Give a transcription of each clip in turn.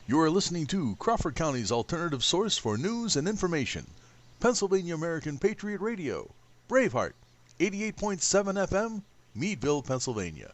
You are listening to Crawford County's alternative source for news and information. Pennsylvania American Patriot Radio. Braveheart, 88.7 FM, Meadville, Pennsylvania.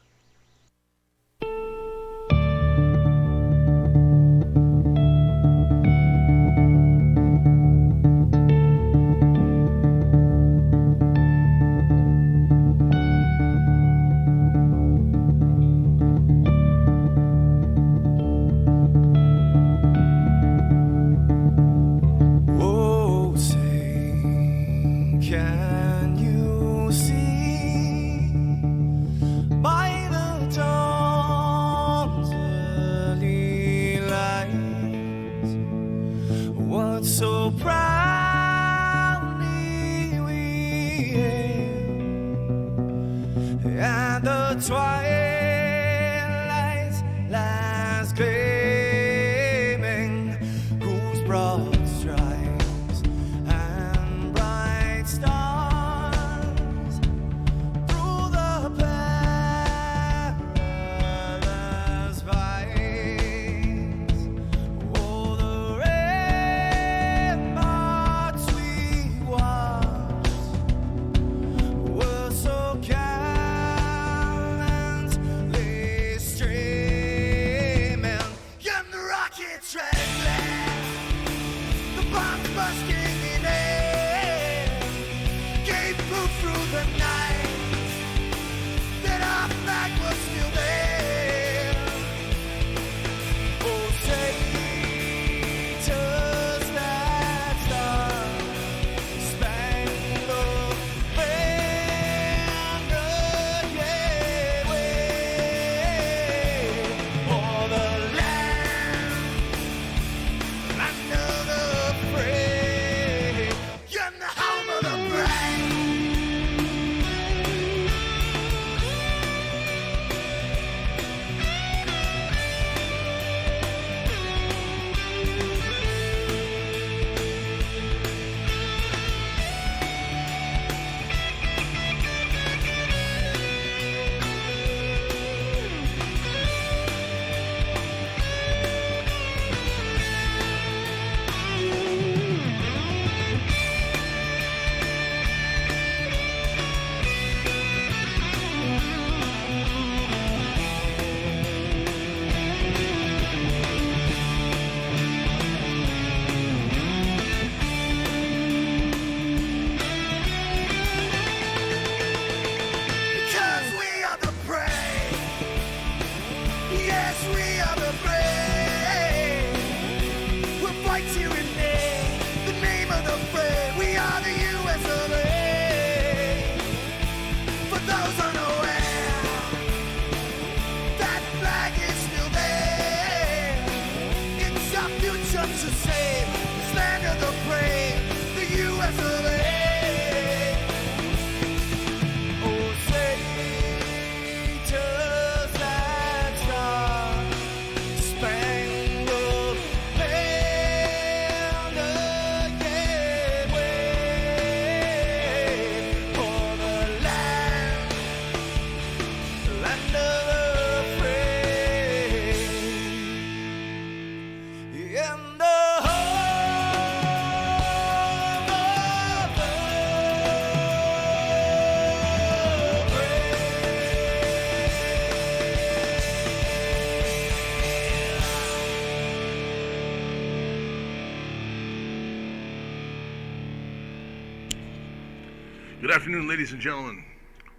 Good afternoon, ladies and gentlemen.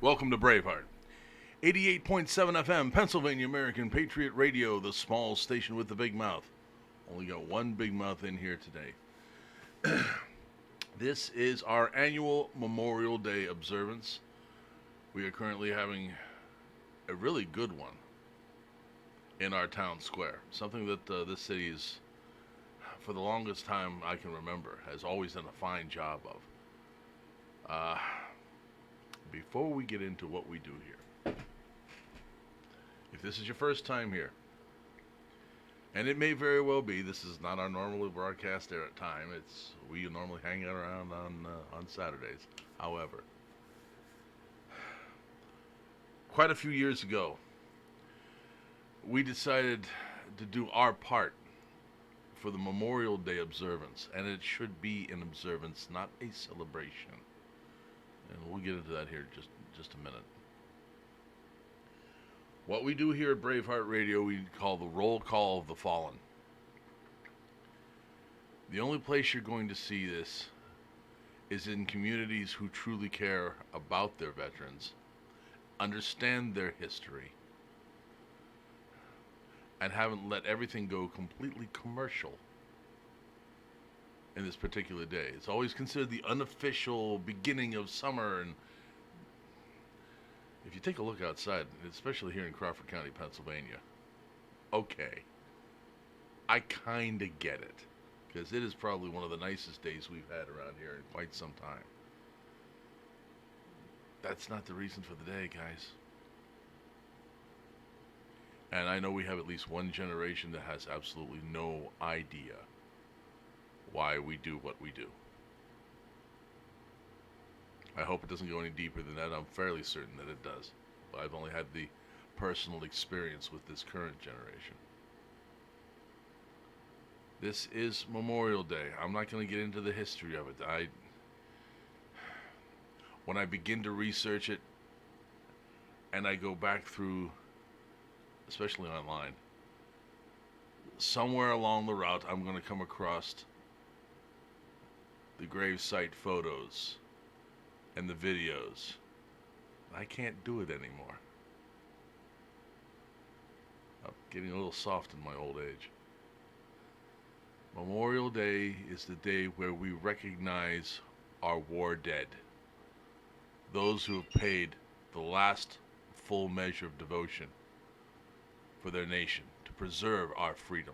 Welcome to Braveheart. 88.7 FM, Pennsylvania American Patriot Radio, the small station with the big mouth. Only got one big mouth in here today. This is our annual Memorial Day observance. We are currently having a really good one in our town square. Something that this city is, for the longest time I can remember, has always done a fine job of. Before we get into what we do here, if this is your first time here, and it may very well be, this is not our normal broadcast time. We normally hang out around on Saturdays. However, quite a few years ago, we decided to do our part for the Memorial Day observance, and it should be an observance, not a celebration. And we'll get into that here in just a minute. What we do here at Braveheart Radio, we call the roll call of the fallen. The only place you're going to see this is in communities who truly care about their veterans, understand their history, and haven't let everything go completely commercial in this particular day. It's always considered the unofficial beginning of summer, and if you take a look outside, especially here in Crawford County, Pennsylvania, okay, I kind of get it, because it is probably one of the nicest days we've had around here in quite some time. That's not the reason for the day, guys. And I know we have at least one generation that has absolutely no idea why we do what we do. I hope it doesn't go any deeper than that. I'm fairly certain that it does. But I've only had the personal experience with this current generation. This is Memorial Day. I'm not going to get into the history of it. When I begin to research it, and I go back through, especially online, somewhere along the route I'm going to come across the gravesite photos and the videos. I can't do it anymore. I'm getting a little soft in my old age. Memorial Day is the day where we recognize our war dead. Those who have paid the last full measure of devotion for their nation to preserve our freedom.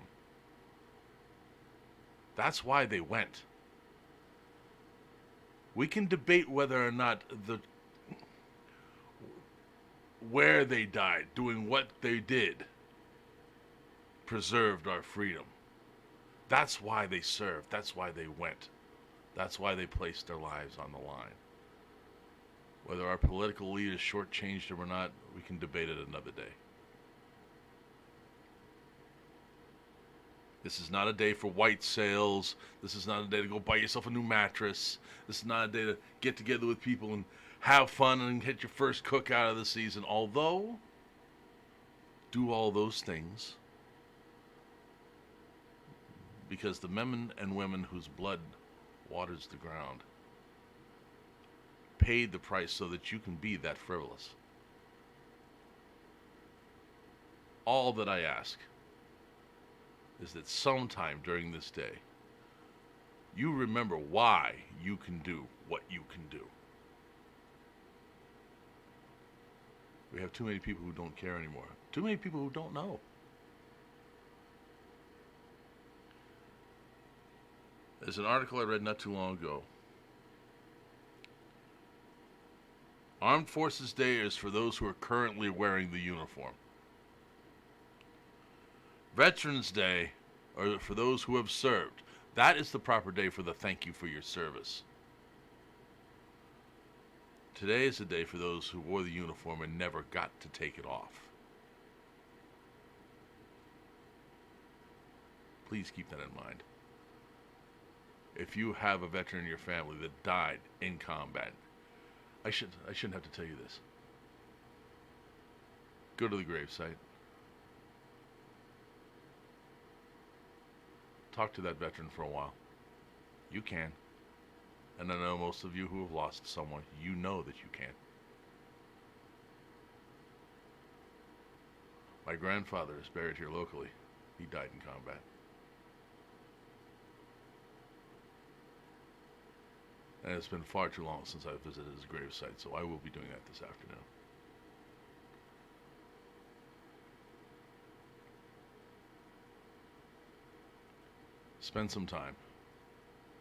That's why they went. We can debate whether or not where they died, doing what they did, preserved our freedom. That's why they served. That's why they went. That's why they placed their lives on the line. Whether our political leaders shortchanged them or not, we can debate it another day. This is not a day for white sales. This is not a day to go buy yourself a new mattress. This is not a day to get together with people and have fun and get your first cook out of the season. Although, do all those things because the men and women whose blood waters the ground paid the price so that you can be that frivolous. All that I ask is that sometime during this day, you remember why you can do what you can do. We have too many people who don't care anymore. Too many people who don't know. There's an article I read not too long ago. Armed Forces Day is for those who are currently wearing the uniform. Veterans Day are for those who have served. That is the proper day for the thank you for your service. Today is the day for those who wore the uniform and never got to take it off. Please keep that in mind. If you have a veteran in your family that died in combat, I shouldn't have to tell you this. Go to the gravesite. Talk to that veteran for a while. You can. And I know most of you who have lost someone, you know that you can. My grandfather is buried here locally. He died in combat. And it's been far too long since I've visited his gravesite, so I will be doing that this afternoon. Spend some time.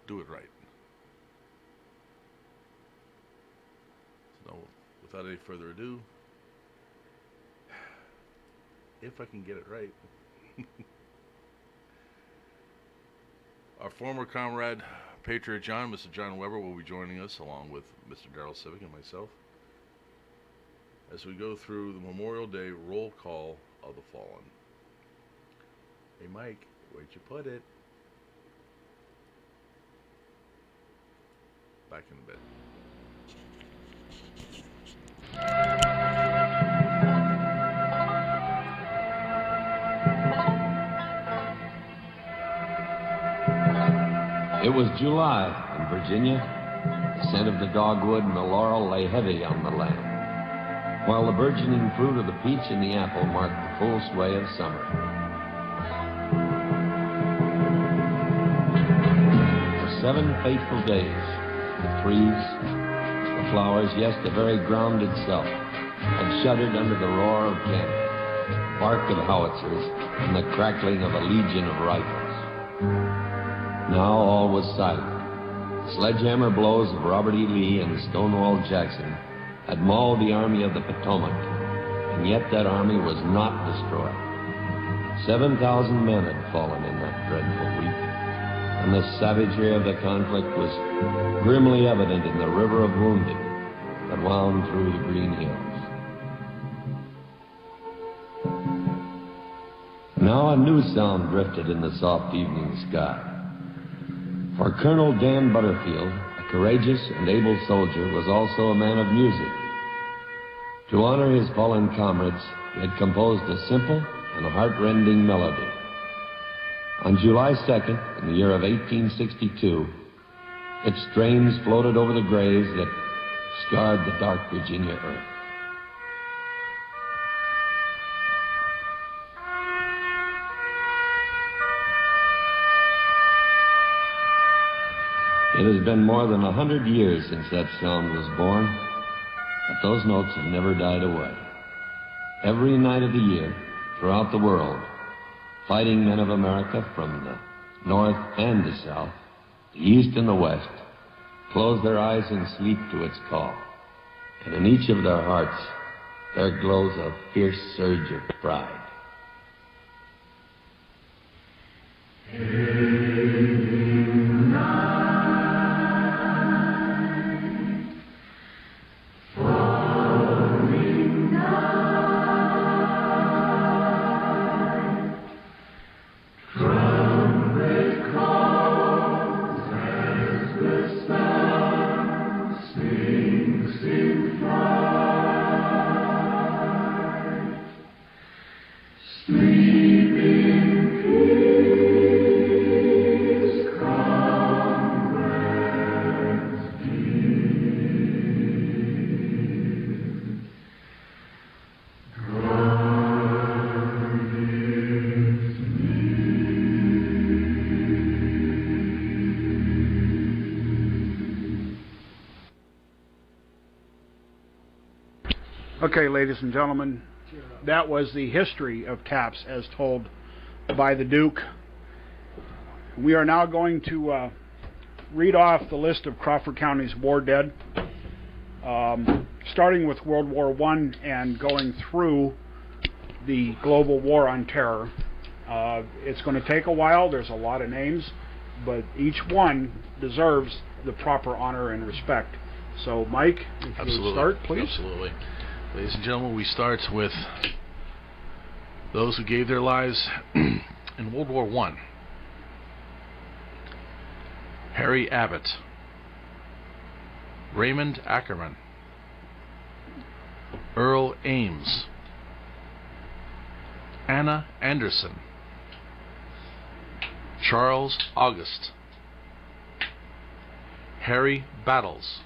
Do it right. So, without any further ado, if I can get it right, our former comrade, Patriot John, Mr. John Weber, will be joining us along with Mr. Darrell Civic and myself as we go through the Memorial Day roll call of the fallen. Hey Mike, where'd you put it? Back in a bit. It was July in Virginia. The scent of the dogwood and the laurel lay heavy on the land, while the burgeoning fruit of the peach and the apple marked the full sway of summer. For 7 fateful days, the trees, the flowers, yes, the very ground itself, had shuddered under the roar of cannon, the bark of howitzers, and the crackling of a legion of rifles. Now all was silent. The sledgehammer blows of Robert E. Lee and Stonewall Jackson had mauled the Army of the Potomac, and yet that army was not destroyed. 7,000 men had fallen in that dreadful week, and the savagery of the conflict was grimly evident in the river of wounded that wound through the green hills. Now a new sound drifted in the soft evening sky. For Colonel Dan Butterfield, a courageous and able soldier, was also a man of music. To honor his fallen comrades, he had composed a simple and heart-rending melody. On July 2nd, in the year of 1862, its strains floated over the graves that scarred the dark Virginia earth. It has been more than 100 years since that sound was born, but those notes have never died away. Every night of the year, throughout the world, fighting men of America from the north and the south, the east and the west, close their eyes in sleep to its call. And in each of their hearts, there glows a fierce surge of pride. Okay, ladies and gentlemen, that was the history of TAPS as told by the Duke. We are now going to read off the list of Crawford County's war dead, starting with World War I and going through the global war on terror. It's going to take a while. There's a lot of names, but each one deserves the proper honor and respect. So, Mike, if you start, please. Absolutely. Ladies and gentlemen, we start with those who gave their lives in World War I. Harry Abbott, Raymond Ackerman, Earl Ames, Anna Anderson, Charles August, Harry Battles,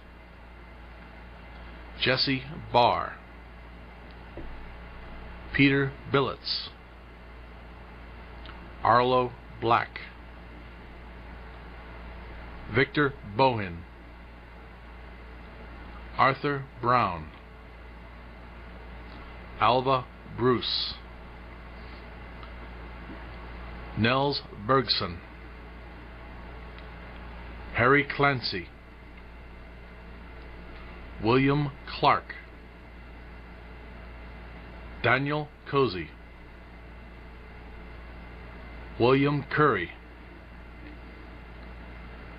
Jesse Barr, Peter Billets, Arlo Black, Victor Bohin, Arthur Brown, Alva Bruce, Nels Bergson, Harry Clancy, William Clark, Daniel Cozy, William Curry,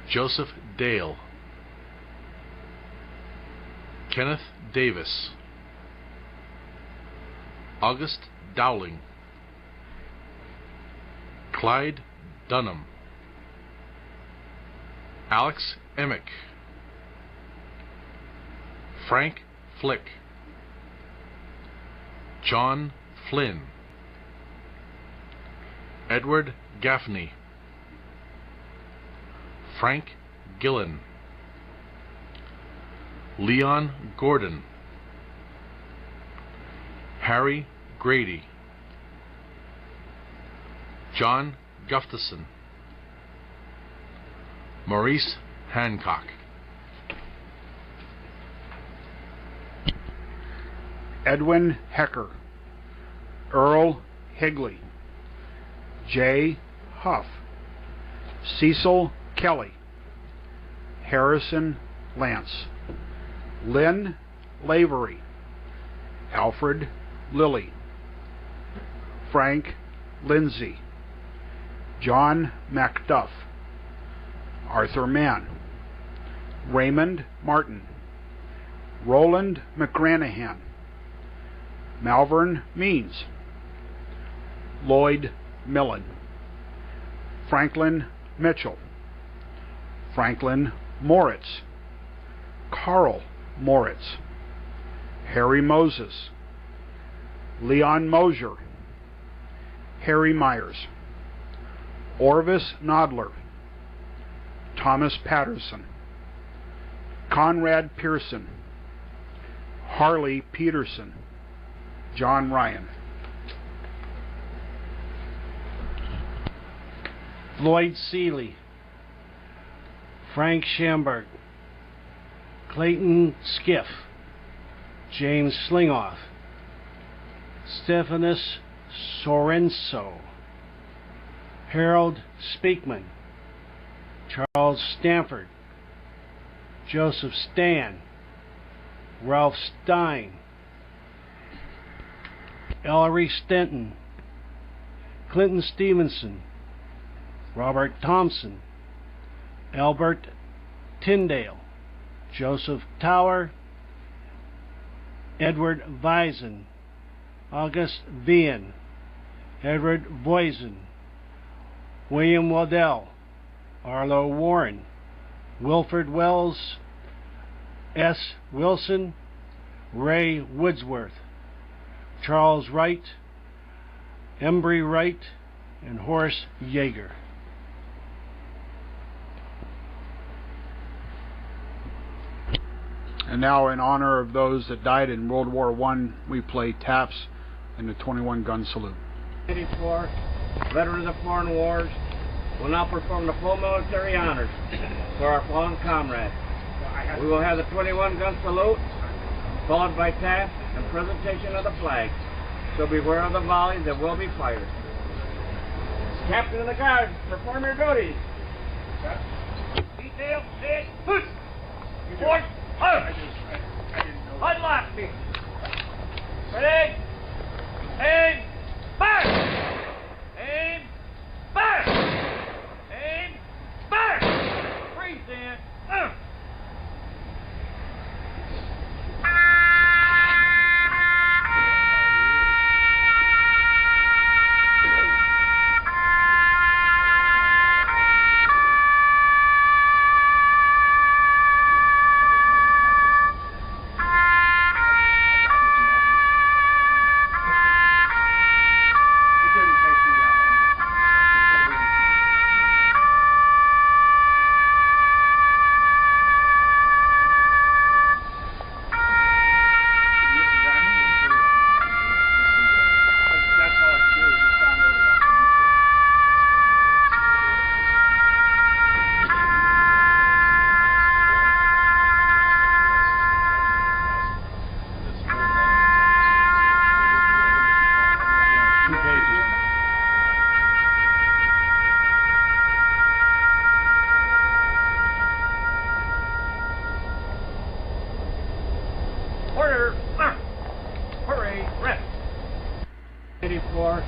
Joseph Dale, Kenneth Davis, August Dowling, Clyde Dunham, Alex Emick, Frank Flick, John Flynn, Edward Gaffney, Frank Gillen, Leon Gordon, Harry Grady, John Gustafson, Maurice Hancock. Edwin Hecker, Earl Higley, J. Huff, Cecil Kelly, Harrison Lance, Lynn Lavery, Alfred Lilly, Frank Lindsay, John Macduff, Arthur Mann, Raymond Martin, Roland McGranahan, Malvern Means, Lloyd Millen, Franklin Mitchell, Franklin Moritz, Carl Moritz, Harry Moses, Leon Mosier, Harry Myers, Orvis Nodler, Thomas Patterson, Conrad Pearson, Harley Peterson, John Ryan. Lloyd Seeley, Frank Schamberg, Clayton Skiff, James Slingoff, Stephanus Sorenso, Harold Speakman, Charles Stanford, Joseph Stan, Ralph Stein, Ellery Stenton, Clinton Stevenson, Robert Thompson, Albert Tyndale, Joseph Tower, Edward Visen, August Vian, Edward Voisin, William Waddell, Arlo Warren, Wilford Wells, S. Wilson, Ray Woodsworth, Charles Wright, Embry Wright, and Horace Yeager. And now, in honor of those that died in World War I, we play taps in the 21-gun salute. 84, veterans of foreign wars, will now perform the full military honors for our fallen comrades. We will have the 21-gun salute, followed by tap and presentation of the flag. So beware of the volleys that will be fired. Captain of the Guard, perform your duties. Detail, hit, push. Force, hold. Unlock me. Ready? Aim, fire! Aim, fire! Aim, fire! Freeze in. Order! Hurry! Rest! 84.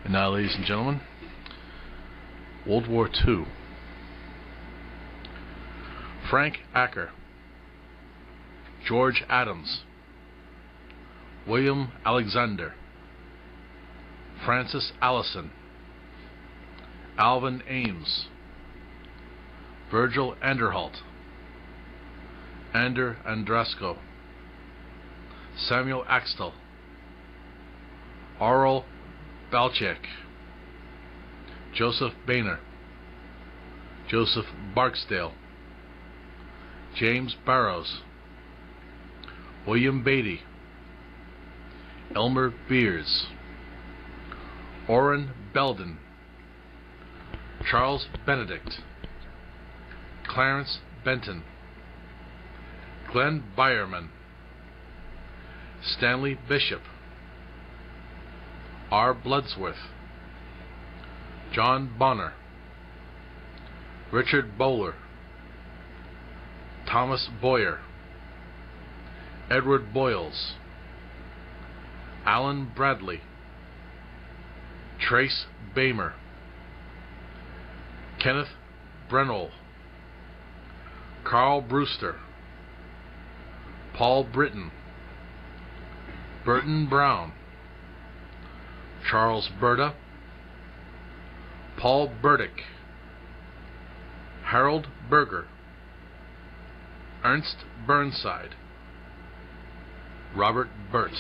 And now, ladies and gentlemen, World War II. Frank Acker, George Adams, William Alexander, Francis Allison, Alvin Ames, Virgil Anderholt, Ander Andrasko, Samuel Axtell, Oral Balchek, Joseph Boehner, Joseph Barksdale, James Barrows, William Beatty, Elmer Beers, Orrin Belden, Charles Benedict, Clarence Benton, Glenn Byerman, Stanley Bishop, R. Bloodsworth, John Bonner, Richard Bowler, Thomas Boyer, Edward Boyles, Alan Bradley, Trace Bamer, Kenneth Brennell, Carl Brewster, Paul Britton, Burton Brown, Charles Burda, Paul Burdick, Harold Berger, Ernst Burnside, Robert Burt,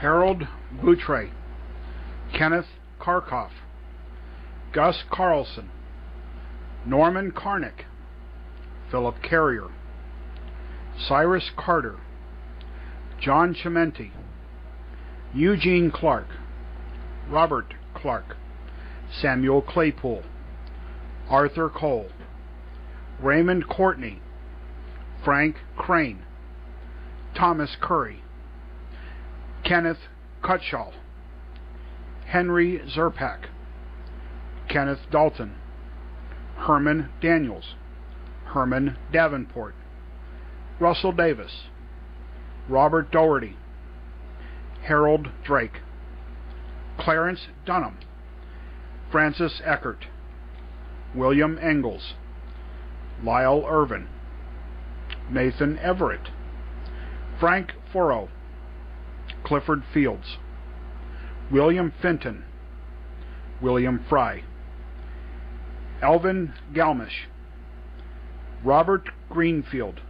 Harold Boutre, Kenneth Karkoff, Gus Carlson, Norman Karnick, Philip Carrier, Cyrus Carter, John Chimenti, Eugene Clark, Robert Clark, Samuel Claypool, Arthur Cole, Raymond Courtney, Frank Crane, Thomas Curry, Kenneth Cutshall, Henry Zerpak, Kenneth Dalton, Herman Daniels, Herman Davenport, Russell Davis, Robert Doherty, Harold Drake, Clarence Dunham, Francis Eckert, William Engels, Lyle Irvin, Nathan Everett, Frank Furrow, Clifford Fields, William Fenton, William Fry, Alvin Galmish, Robert Greenfield,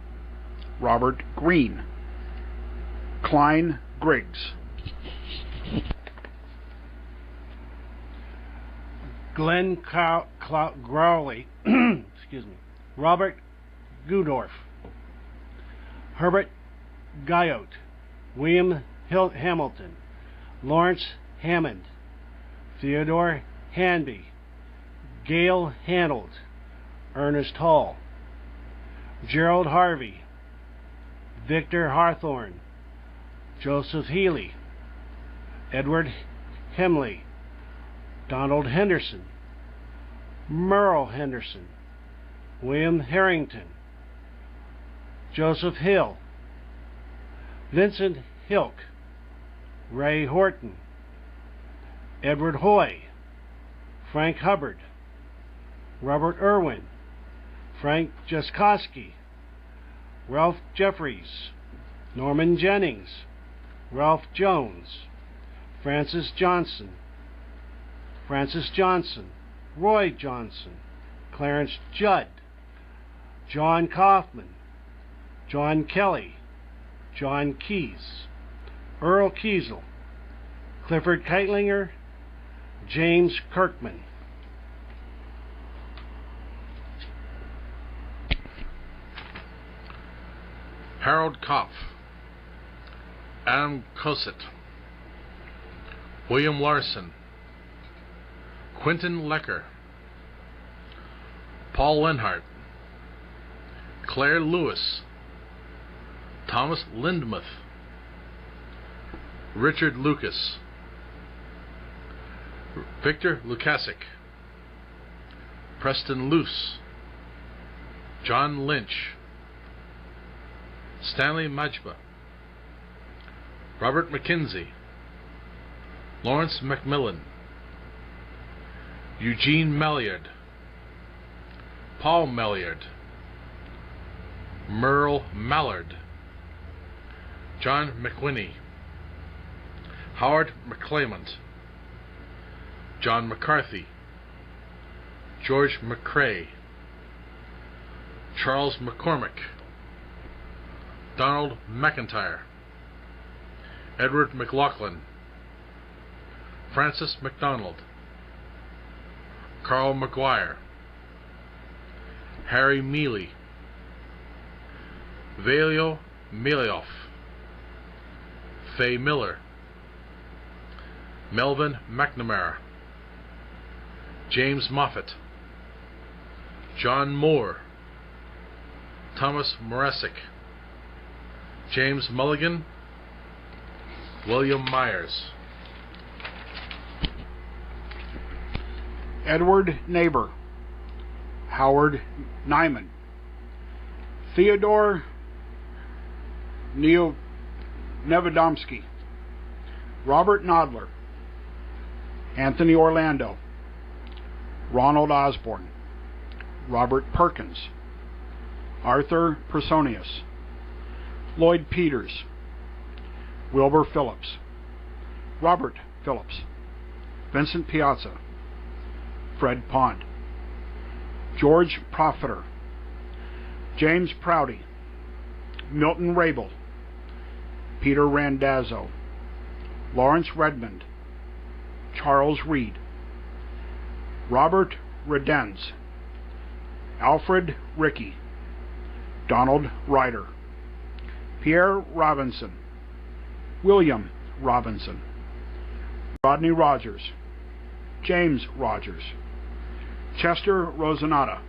Robert Green, Klein Griggs, Glenn Growley, excuse me, Robert Gudorf, Herbert Guyot, William Hamilton, Lawrence Hammond, Theodore Hanby, Gail Hanold, Ernest Hall, Gerald Harvey, Victor Hawthorne, Joseph Healy, Edward Hemley, Donald Henderson, Merle Henderson, William Harrington, Joseph Hill, Vincent Hilk, Ray Horton, Edward Hoy, Frank Hubbard, Robert Irwin, Frank Jaskowski, Ralph Jeffries, Norman Jennings, Ralph Jones, Francis Johnson, Roy Johnson, Clarence Judd, John Kaufman, John Kelly, John Keyes, Earl Kiesel, Clifford Keitlinger, James Kirkman. Harold Kopf, Adam Cosett, William Larson, Quentin Lecker, Paul Lenhart, Claire Lewis, Thomas Lindmuth, Richard Lucas, Victor Lukasik, Preston Luce, John Lynch, Stanley Majba, Robert McKenzie, Lawrence Macmillan, Eugene Melliard, Paul Melliard, Merle Mallard, John McWhinney, Howard McClement, John McCarthy, George McCrae, Charles McCormick, Donald McIntyre, Edward McLaughlin, Francis MacDonald, Carl McGuire, Harry Mealy, Valio Milioff, Fay Miller, Melvin McNamara, James Moffat, John Moore, Thomas Moresic, James Mulligan, William Myers. Edward Neighbor, Howard Nyman, Theodore Nevedomsky, Robert Nodler, Anthony Orlando, Ronald Osborne, Robert Perkins, Arthur Personius, Lloyd Peters, Wilbur Phillips, Robert Phillips, Vincent Piazza, Fred Pond, George Profiter, James Prouty, Milton Rabel, Peter Randazzo, Lawrence Redmond, Charles Reed, Robert Redens, Alfred Rickey, Donald Ryder, Pierre Robinson, William Robinson, Rodney Rogers, James Rogers, Chester Rosanata,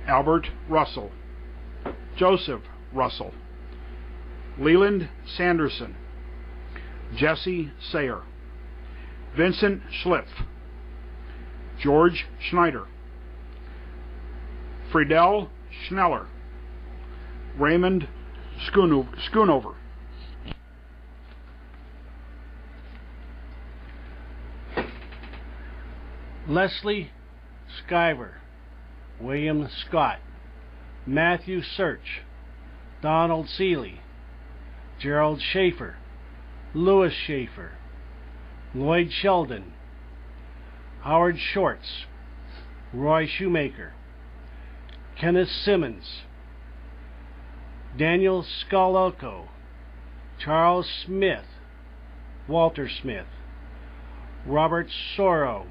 Albert Russell, Joseph Russell, Leland Sanderson, Jesse Sayer, Vincent Schliff, George Schneider, Friedel Schneller, Raymond Schoonover, Leslie Skyver, William Scott, Matthew Search, Donald Seeley, Gerald Schaefer, Louis Schaefer, Lloyd Sheldon, Howard Shorts, Roy Shoemaker, Kenneth Simmons, Daniel Scalocco, Charles Smith, Walter Smith, Robert Sorrow,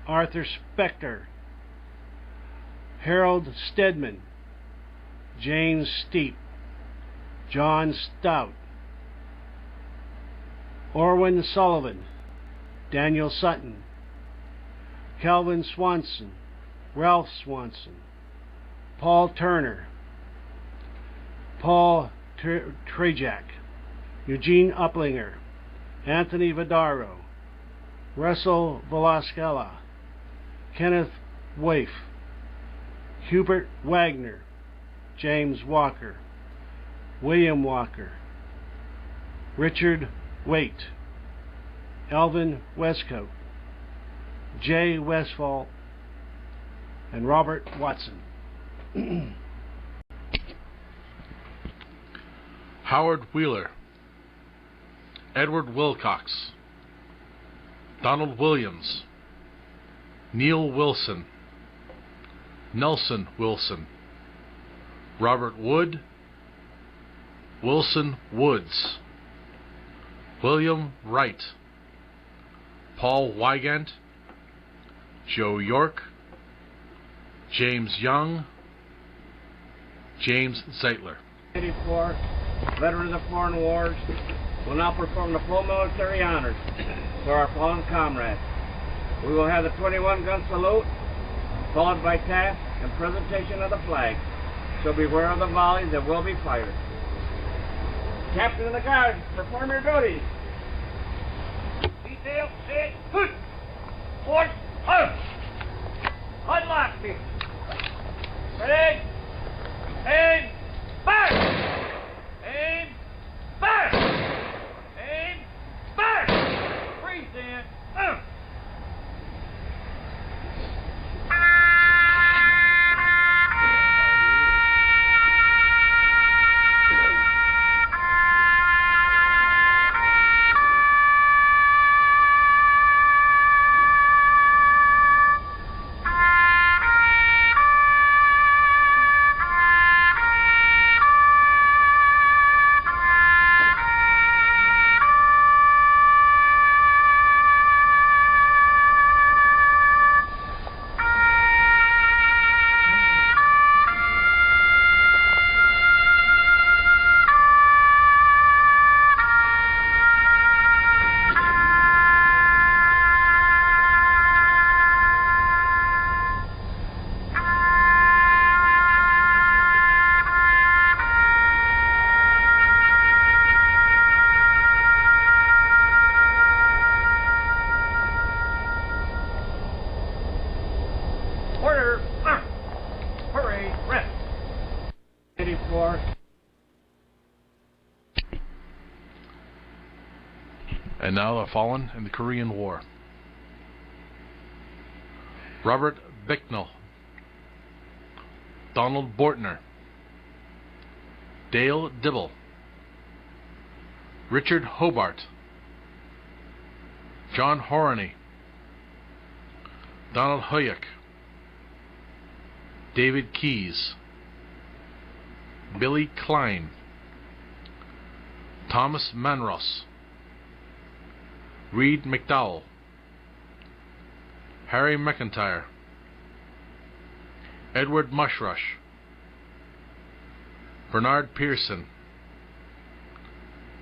Arthur Spector, Harold Stedman, James Steep, John Stout, Orwin Sullivan, Daniel Sutton, Calvin Swanson, Ralph Swanson, Paul Turner, Paul Trajak, Eugene Uplinger, Anthony Vidaro, Russell Velasquela, Kenneth Waif, Hubert Wagner, James Walker, William Walker, Richard Waite, Elvin Westcote, Jay Westfall, and Robert Watson. Howard Wheeler, Edward Wilcox, Donald Williams, Neil Wilson, Nelson Wilson, Robert Wood, Wilson Woods, William Wright, Paul Wygant, Joe York, James Young, James Zeitler. 84, veteran of the foreign wars, will now perform the full military honors for our fallen comrades. We will have the 21 gun salute, followed by task and presentation of the flag. So beware of the volleys that will be fired. Captain of the Guard, perform your duties. Detail, sit, hoot, force, up. Unlock me. Ready? Aim, fire! Aim, fire! Aim, fire! Freeze in. and now the fallen in the Korean War. Robert Bicknell, Donald Bortner, Dale Dibble, Richard Hobart, John Horney, Donald Hoyek, David Keyes, Billy Klein, Thomas Manros, Reed McDowell, Harry McIntyre, Edward Mushrush, Bernard Pearson,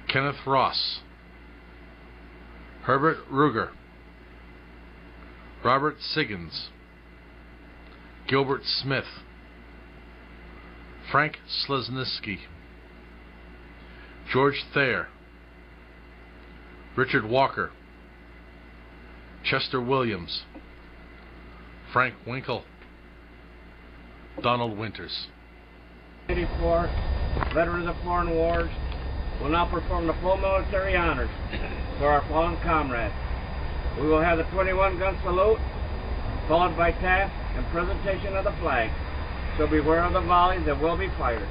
Kenneth Ross, Herbert Ruger, Robert Siggins, Gilbert Smith, Frank Slesniski, George Thayer, Richard Walker, Chester Williams, Frank Winkle, Donald Winters. 84, veterans of foreign wars, will now perform the full military honors for our fallen comrades. We will have the 21-gun salute, followed by task and presentation of the flag. So beware of the volleys that will be fired.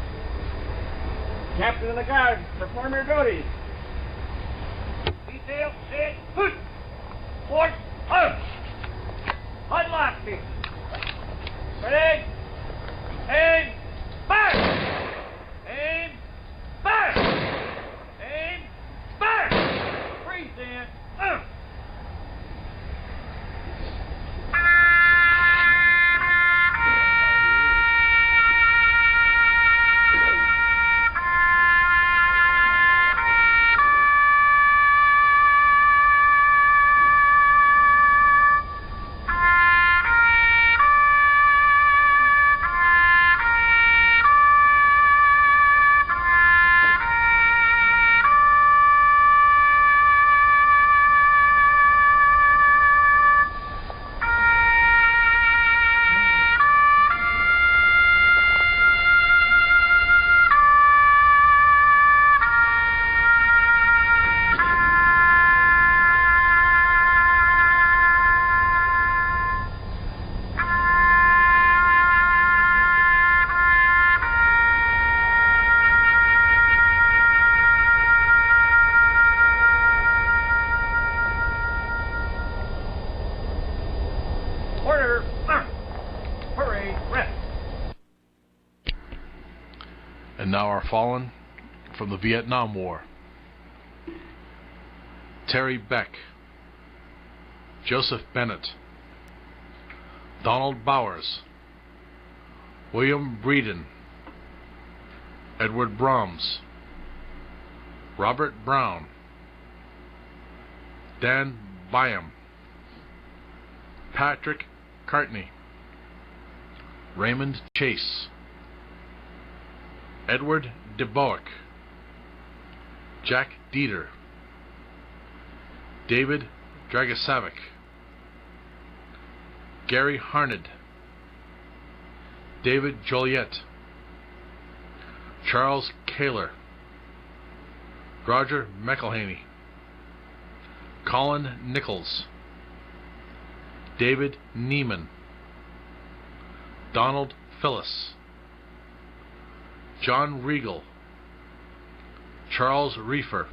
Captain of the Guard, perform your duties. Detail, sit, hoot, force, hug. Hud lock, me. Ready? Aim, fire! Aim, fire! Aim, fire! Freeze, Dan. And now are fallen from the Vietnam War: Terry Beck, Joseph Bennett, Donald Bowers, William Breeden, Edward Brahms, Robert Brown, Dan Byam, Patrick Cartney, Raymond Chase, Edward DeBoek, Jack Dieter, David Dragosavic, Gary Harned, David Joliet, Charles Kaler, Roger McElhaney, Colin Nichols, David Neiman, Donald Phyllis, John Regal, Charles Reefer,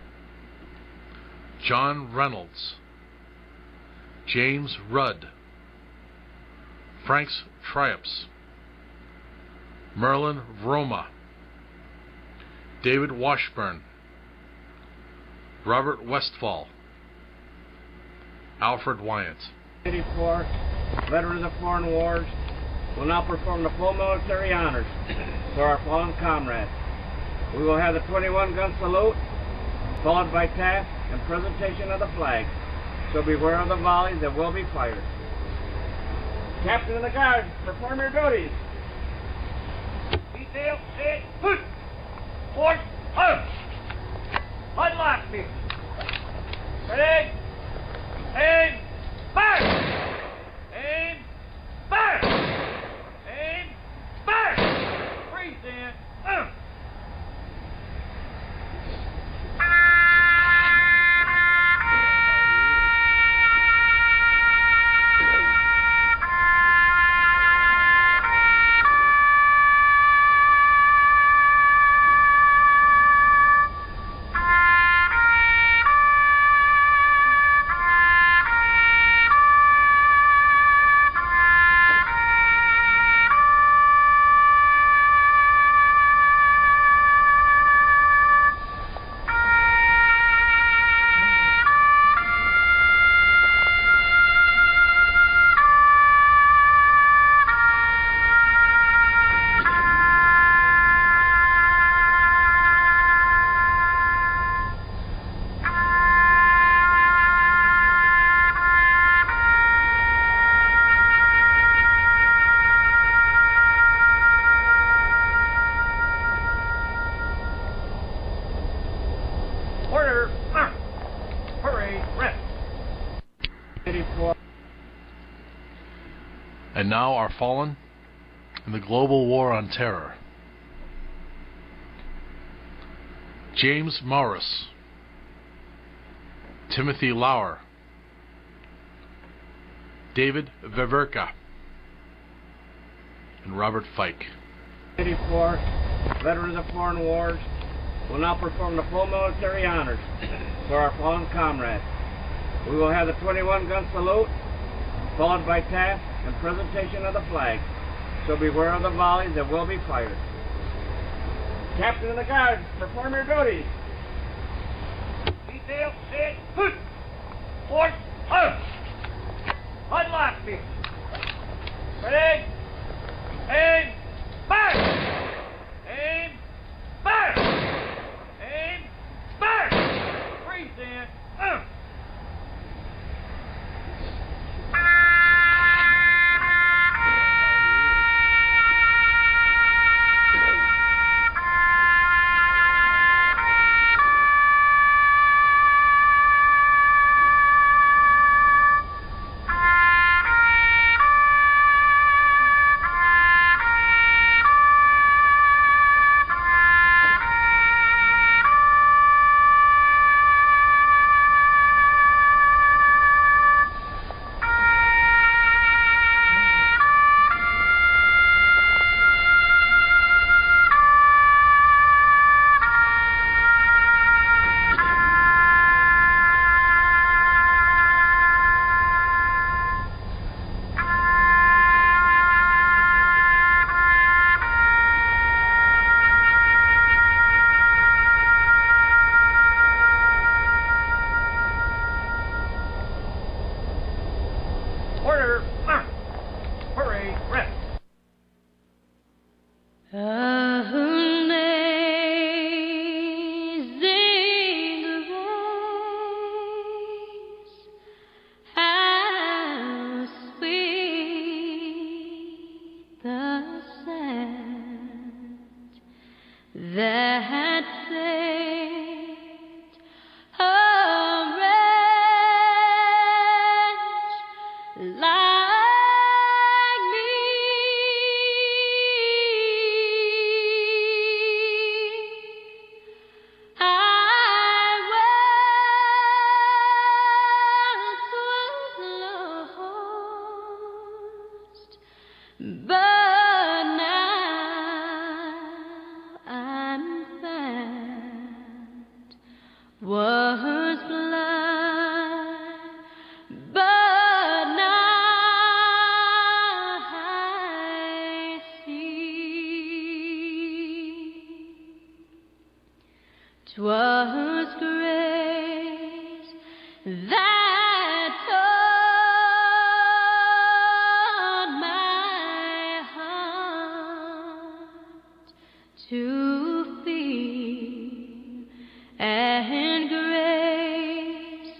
John Reynolds, James Rudd, Franks Triups, Merlin Roma, David Washburn, Robert Westfall, Alfred Wyant. 84, veterans of foreign wars, will now perform the full military honors for our fallen comrades. We will have the 21-gun salute, followed by task and presentation of the flag. So beware of the volleys that will be fired. Captain of the Guard, perform your duties. Detail, sit, hoot, force, hug. Hud lock, me. Ready? Aim, fire! Aim, fire! Aim, fire! Freeze, Dan. and now are fallen in the global war on terror. James Morris, Timothy Lauer, David Veverka, and Robert Fike. 84 veterans of foreign wars will now perform the full military honors for our fallen comrades. We will have the 21-gun salute, followed by task and presentation of the flag. So beware of the volleys that will be fired. Captain of the Guard, perform your duties. Detail, sit, hoot, horse, hunt. Unlock me. Ready? Aim, fire! Aim, fire! Aim, fire! Freeze in. Order, march! Hurry, rest! Amazing grace, how sweet the sound that saved a wretch like me. I once was lost, but now I'm found. Was blind, but now I see. 'Twas grace that taught my heart to feel, and grace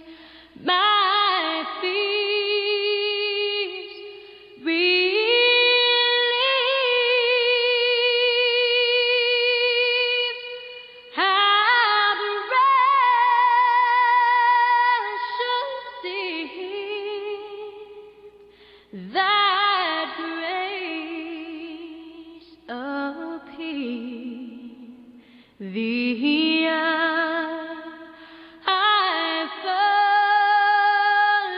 my fears relieve. How precious is that grace appeared the hour I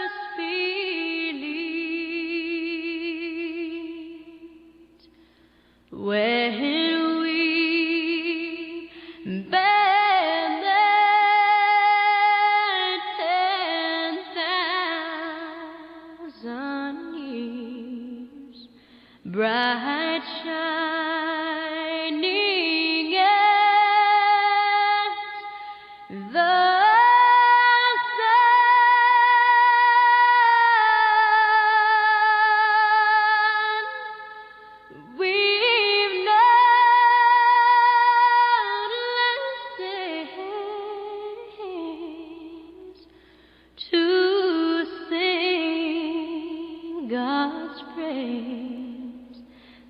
first believed, when we bear that 10,000 years, bright shining as the sun. We've numberless days to sing God's praise.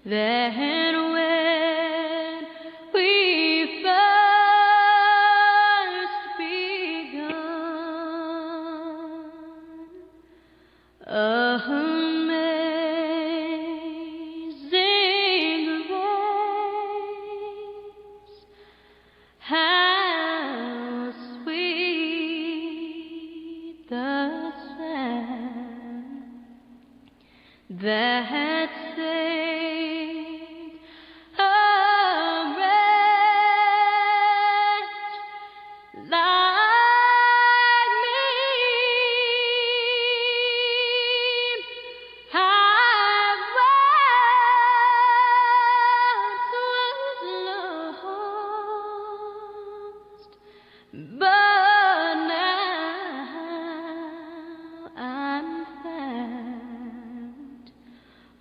Then when we first begun, amazing that saved a wretch like me. I once was lost, but now I'm found.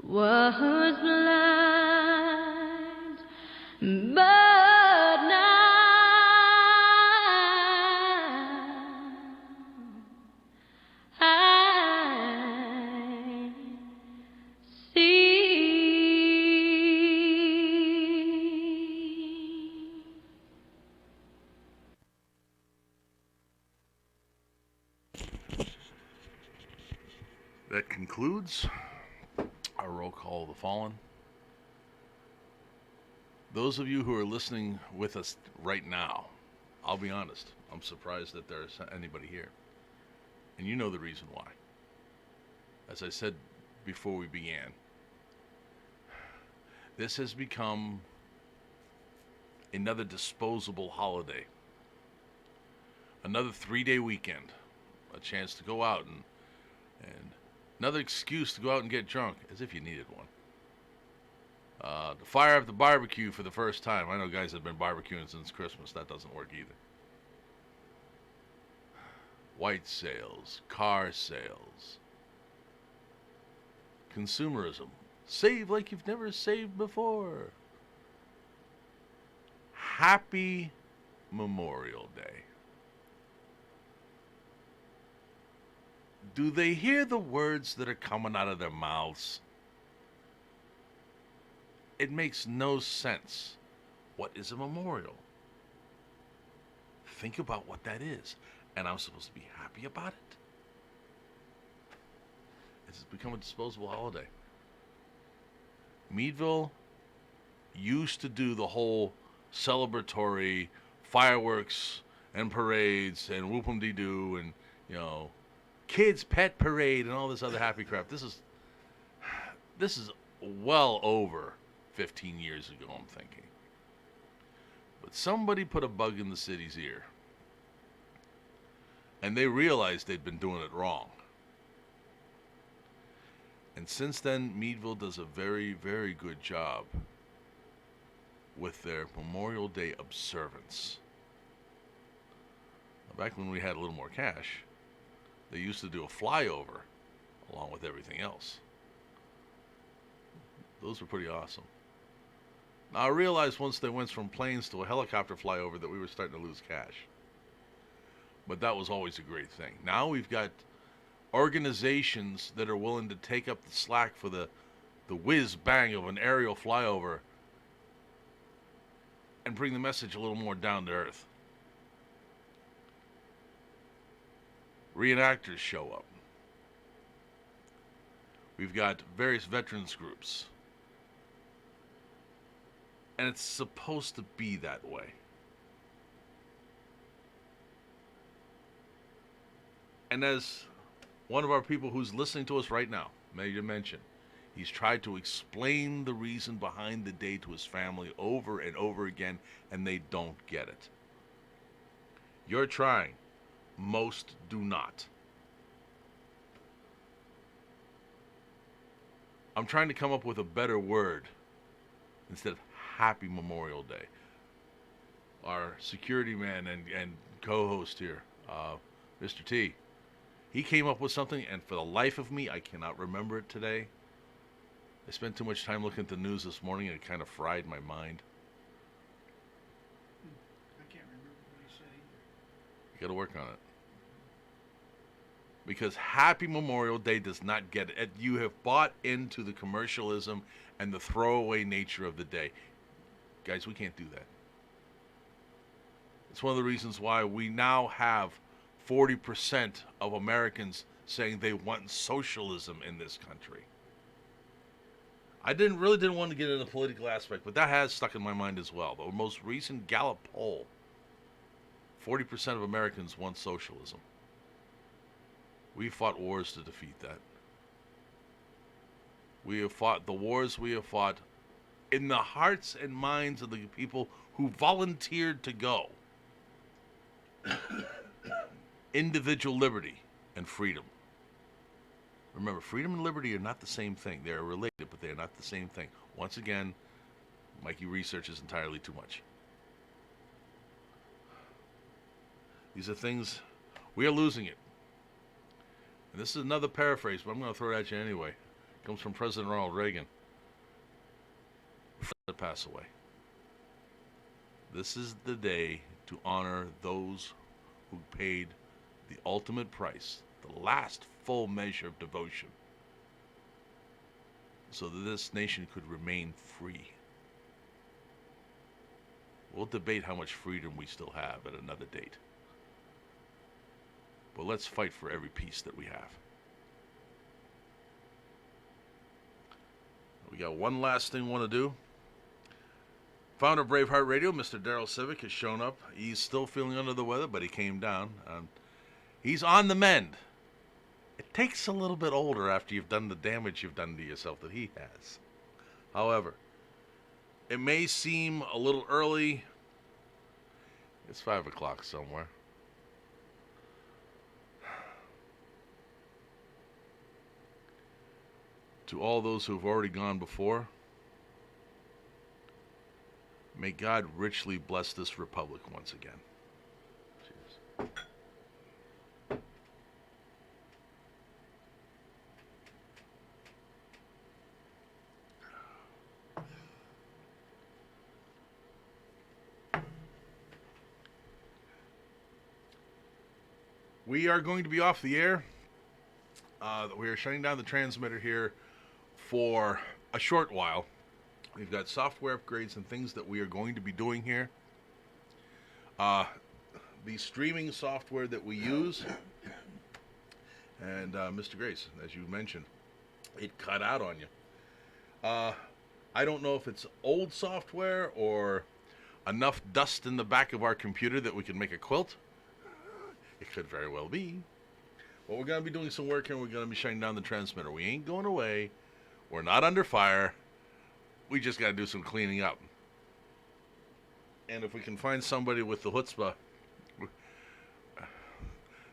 Was blind, but now I see. That concludes our roll call of the fallen. Those of you who are listening with us right now, I'll be honest, I'm surprised that there's anybody here. And you know the reason why. As I said before we began, this has become another disposable holiday. Another 3-day weekend. A chance to go out and another excuse to go out and get drunk, as if you needed one. To fire up the barbecue for the first time. I know guys have been barbecuing since Christmas. That doesn't work either. White sales, car sales, consumerism. Save like you've never saved before. Happy Memorial Day. Do they hear the words that are coming out of their mouths? It makes no sense. What is a memorial? Think about what that is. And I'm supposed to be happy about it? It's become a disposable holiday. Meadville used to do the whole celebratory fireworks and parades and whoop-em-dee-doo and, kids' pet parade and all this other happy crap. This is well over 15 years ago, I'm thinking. But somebody put a bug in the city's ear. And they realized they'd been doing it wrong. And since then, Meadville does a very, very good job with their Memorial Day observance. Back when we had a little more cash, they used to do a flyover along with everything else. Those were pretty awesome. Now, I realized once they went from planes to a helicopter flyover that we were starting to lose cash. But that was always a great thing. Now we've got organizations that are willing to take up the slack for the whiz-bang of an aerial flyover and bring the message a little more down to earth. Reenactors show up. We've got various veterans groups. And it's supposed to be that way. And as one of our people who's listening to us right now made a mention, he's tried to explain the reason behind the day to his family over and over again, and they don't get it. You're trying. Most do not. I'm trying to come up with a better word instead of Happy Memorial Day. Our security man and co-host here, Mr. T, he came up with something, and for the life of me, I cannot remember it today. I spent too much time looking at the news this morning, and it kind of fried my mind. I can't remember what he said either. You got to work on it. Because Happy Memorial Day does not get it. You have bought into the commercialism and the throwaway nature of the day. Guys, we can't do that. It's one of the reasons why we now have 40% of Americans saying they want socialism in this country. I really didn't want to get into the political aspect, but that has stuck in my mind as well. The most recent Gallup poll, 40% of Americans want socialism. We fought wars to defeat that. We have fought the wars we have fought in the hearts and minds of the people who volunteered to go. Individual liberty and freedom. Remember, freedom and liberty are not the same thing. They are related, but they are not the same thing. Once again, Mikey researches entirely too much. These are things, we are losing it. And this is another paraphrase, but I'm going to throw it at you anyway. It comes from President Ronald Reagan. That pass away. This is the day to honor those who paid the ultimate price, the last full measure of devotion, so that this nation could remain free. We'll debate how much freedom we still have at another date. But let's fight for every piece that we have. We got one last thing we want to do. Founder of Braveheart Radio, Mr. Daryl Civic, has shown up. He's still feeling under the weather, but he came down. He's on the mend. It takes a little bit older after you've done the damage you've done to yourself that he has. However, it may seem a little early. It's 5 o'clock somewhere. To all those who have already gone before, may God richly bless this republic once again. Cheers. We are going to be off the air. We are shutting down the transmitter here for a short while. We've got software upgrades and things that we are going to be doing here. The streaming software that we use, and Mr. Grace, as you mentioned, it cut out on you. I don't know if it's old software or enough dust in the back of our computer that we can make a quilt. It could very well be. But we're going to be doing some work here, and we're going to be shutting down the transmitter. We ain't going away. We're not under fire. We just got to do some cleaning up. And if we can find somebody with the chutzpah,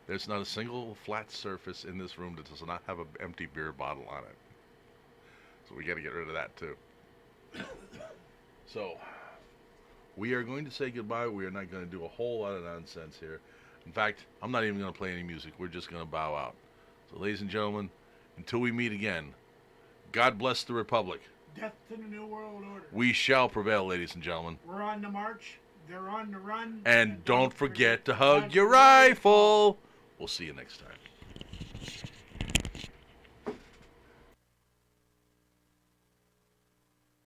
there's not a single flat surface in this room that does not have an empty beer bottle on it. So we got to get rid of that too. So we are going to say goodbye. We are not going to do a whole lot of nonsense here. In fact, I'm not even going to play any music. We're just going to bow out. So ladies and gentlemen, until we meet again, God bless the Republic. Death to the New World Order. We shall prevail, ladies and gentlemen. We're on the march. They're on the run. And don't forget to hug your rifle. We'll see you next time.